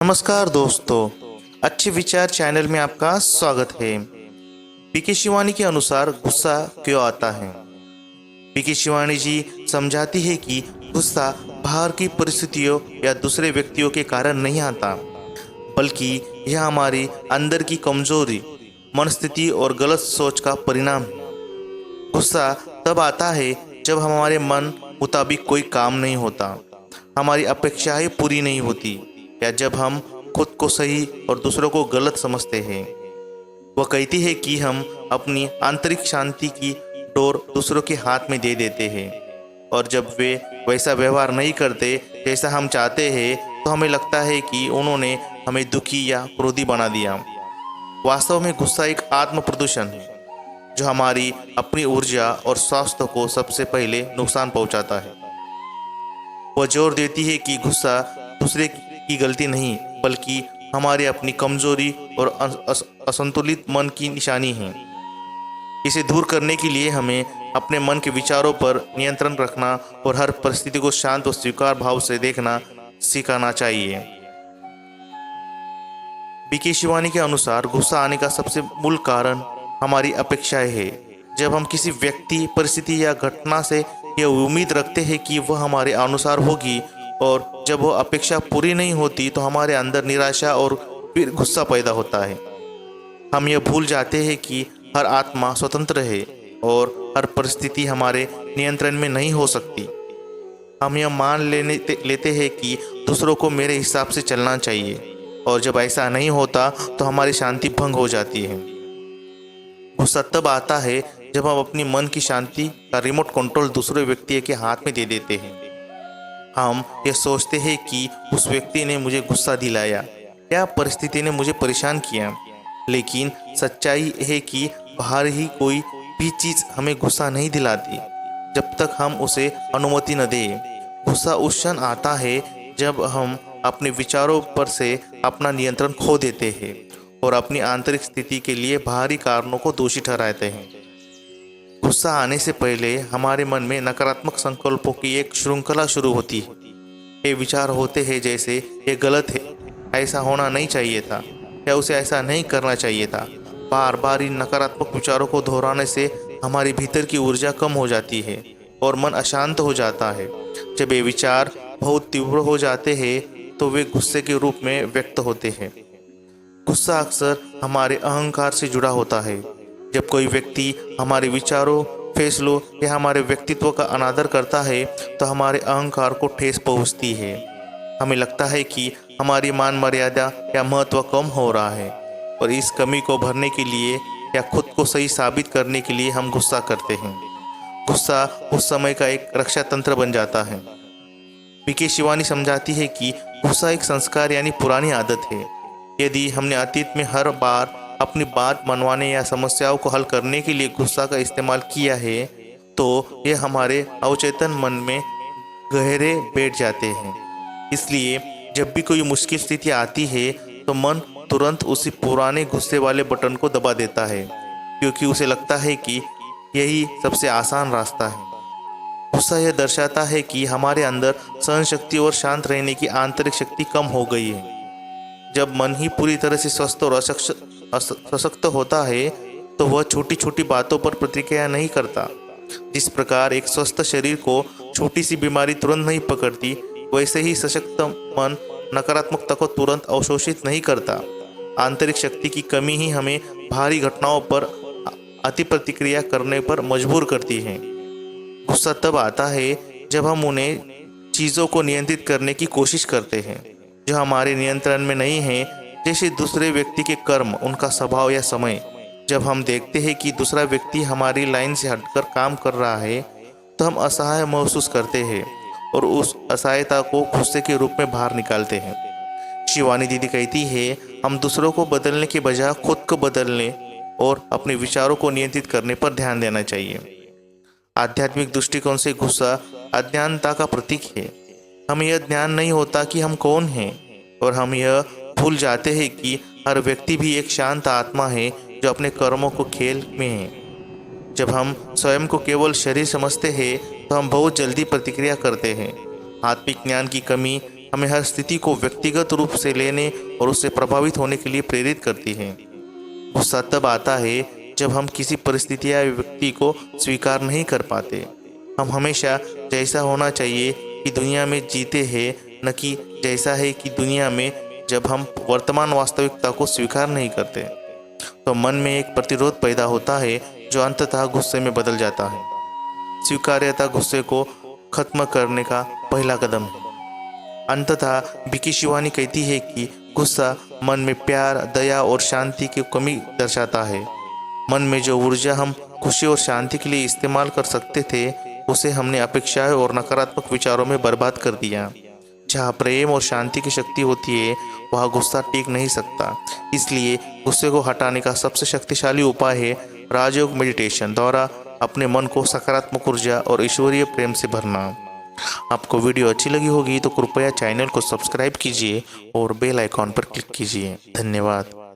नमस्कार दोस्तों, अच्छे विचार चैनल में आपका स्वागत है। पीके शिवानी के अनुसार गुस्सा क्यों आता है। पीके शिवानी जी समझाती है कि गुस्सा बाहर की परिस्थितियों या दूसरे व्यक्तियों के कारण नहीं आता, बल्कि यह हमारी अंदर की कमजोरी, मनस्थिति और गलत सोच का परिणाम है। गुस्सा तब आता है जब हमारे मन मुताबिक कोई काम नहीं होता, हमारी अपेक्षाएं पूरी नहीं होती, या जब हम खुद को सही और दूसरों को गलत समझते हैं। वह कहती है कि हम अपनी आंतरिक शांति की डोर दूसरों के हाथ में दे देते हैं, और जब वे वैसा व्यवहार नहीं करते जैसा हम चाहते हैं तो हमें लगता है कि उन्होंने हमें दुखी या क्रोधी बना दिया। वास्तव में गुस्सा एक आत्म प्रदूषण है जो हमारी अपनी ऊर्जा और स्वास्थ्य को सबसे पहले नुकसान पहुंचाता है। वह जोर देती है कि गुस्सा दूसरे की गलती नहीं, बल्कि हमारी अपनी कमजोरी और असंतुलित मन की निशानी है। इसे दूर करने के लिए हमें अपने मन के विचारों पर नियंत्रण रखना और हर परिस्थिति को शांत और स्वीकार भाव से देखना सिखाना चाहिए। पीके शिवानी के अनुसार गुस्सा आने का सबसे मूल कारण हमारी अपेक्षाएं है। जब हम किसी व्यक्ति, परिस्थिति या घटना से यह उम्मीद रखते हैं कि वह हमारे अनुसार होगी, और जब वह अपेक्षा पूरी नहीं होती तो हमारे अंदर निराशा और फिर गुस्सा पैदा होता है। हम यह भूल जाते हैं कि हर आत्मा स्वतंत्र है और हर परिस्थिति हमारे नियंत्रण में नहीं हो सकती। हम यह मान लेते हैं कि दूसरों को मेरे हिसाब से चलना चाहिए, और जब ऐसा नहीं होता तो हमारी शांति भंग हो जाती है। गुस्सा तब आता है जब हम अपनी मन की शांति का रिमोट कंट्रोल दूसरे व्यक्ति के हाथ में दे देते हैं। हम ये सोचते हैं कि उस व्यक्ति ने मुझे गुस्सा दिलाया या परिस्थिति ने मुझे परेशान किया, लेकिन सच्चाई है कि बाहर ही कोई भी चीज़ हमें गुस्सा नहीं दिलाती जब तक हम उसे अनुमति न दें। गुस्सा उस क्षण आता है जब हम अपने विचारों पर से अपना नियंत्रण खो देते हैं और अपनी आंतरिक स्थिति के लिए बाहरी कारणों को दोषी ठहराते हैं। गुस्सा आने से पहले हमारे मन में नकारात्मक संकल्पों की एक श्रृंखला शुरू होती है। ये विचार होते हैं जैसे ये गलत है, ऐसा होना नहीं चाहिए था, या उसे ऐसा नहीं करना चाहिए था। बार बार इन नकारात्मक विचारों को दोहराने से हमारी भीतर की ऊर्जा कम हो जाती है और मन अशांत हो जाता है। जब ये विचार बहुत तीव्र हो जाते हैं तो वे गुस्से के रूप में व्यक्त होते हैं। गुस्सा अक्सर हमारे अहंकार से जुड़ा होता है। जब कोई व्यक्ति हमारे विचारों, फैसलों या हमारे व्यक्तित्व का अनादर करता है तो हमारे अहंकार को ठेस पहुंचती है। हमें लगता है कि हमारी मान मर्यादा या महत्व कम हो रहा है, और इस कमी को भरने के लिए या खुद को सही साबित करने के लिए हम गुस्सा करते हैं। गुस्सा उस समय का एक रक्षा तंत्र बन जाता है। पीके शिवानी समझाती है कि गुस्सा एक संस्कार यानी पुरानी आदत है। यदि हमने अतीत में हर बार अपनी बात मनवाने या समस्याओं को हल करने के लिए गुस्सा का इस्तेमाल किया है तो यह हमारे अवचेतन मन में गहरे बैठ जाते हैं। इसलिए जब भी कोई मुश्किल स्थिति आती है तो मन तुरंत उसी पुराने गुस्से वाले बटन को दबा देता है, क्योंकि उसे लगता है कि यही सबसे आसान रास्ता है। गुस्सा यह दर्शाता है कि हमारे अंदर सहन शक्ति और शांत रहने की आंतरिक शक्ति कम हो गई है। जब मन ही पूरी तरह से स्वस्थ और सशक्त होता है तो वह छोटी छोटी बातों पर प्रतिक्रिया नहीं करता। जिस प्रकार एक स्वस्थ शरीर को छोटी सी बीमारी तुरंत नहीं पकड़ती, वैसे ही सशक्त मन नकारात्मकता को तुरंत अवशोषित नहीं करता। आंतरिक शक्ति की कमी ही हमें भारी घटनाओं पर अति प्रतिक्रिया करने पर मजबूर करती है। गुस्सा तब आता है जब हम उन्हें चीज़ों को नियंत्रित करने की कोशिश करते हैं जो हमारे नियंत्रण में नहीं है, जैसे दूसरे व्यक्ति के कर्म, उनका स्वभाव या समय। जब हम देखते हैं कि दूसरा व्यक्ति हमारी लाइन से हटकर काम कर रहा है तो हम असहाय महसूस करते हैं और उस असहायता को गुस्से के रूप में बाहर निकालते हैं। शिवानी दीदी कहती है, हम दूसरों को बदलने के बजाय खुद को बदलने और अपने विचारों को नियंत्रित करने पर ध्यान देना चाहिए। आध्यात्मिक दृष्टिकोण से गुस्सा अज्ञानता का प्रतीक है। हमें यह ज्ञान नहीं होता कि हम कौन हैं, और हम यह भूल जाते हैं कि हर व्यक्ति भी एक शांत आत्मा है जो अपने कर्मों को खेल में है। जब हम स्वयं को केवल शरीर समझते हैं तो हम बहुत जल्दी प्रतिक्रिया करते हैं। आत्मिक ज्ञान की कमी हमें हर स्थिति को व्यक्तिगत रूप से लेने और उससे प्रभावित होने के लिए प्रेरित करती है। गुस्सा तब आता है जब हम किसी परिस्थिति या व्यक्ति को स्वीकार नहीं कर पाते। हम हमेशा जैसा होना चाहिए कि दुनिया में जीते हैं, न कि जैसा है कि दुनिया में। जब हम वर्तमान वास्तविकता को स्वीकार नहीं करते तो मन में एक प्रतिरोध पैदा होता है जो अंततः गुस्से में बदल जाता है। स्वीकार्यता गुस्से को खत्म करने का पहला कदम है। अंततः विकी शिवानी कहती है कि गुस्सा मन में प्यार, दया और शांति की कमी दर्शाता है। मन में जो ऊर्जा हम खुशी और शांति के लिए इस्तेमाल कर सकते थे, उसे हमने अपेक्षाएं और नकारात्मक विचारों में बर्बाद कर दिया। जहाँ प्रेम और शांति की शक्ति होती है, वहाँ गुस्सा टिक नहीं सकता। इसलिए गुस्से को हटाने का सबसे शक्तिशाली उपाय है राजयोग मेडिटेशन द्वारा अपने मन को सकारात्मक ऊर्जा और ईश्वरीय प्रेम से भरना। आपको वीडियो अच्छी लगी होगी तो कृपया चैनल को सब्सक्राइब कीजिए और बेल आइकॉन पर क्लिक कीजिए। धन्यवाद।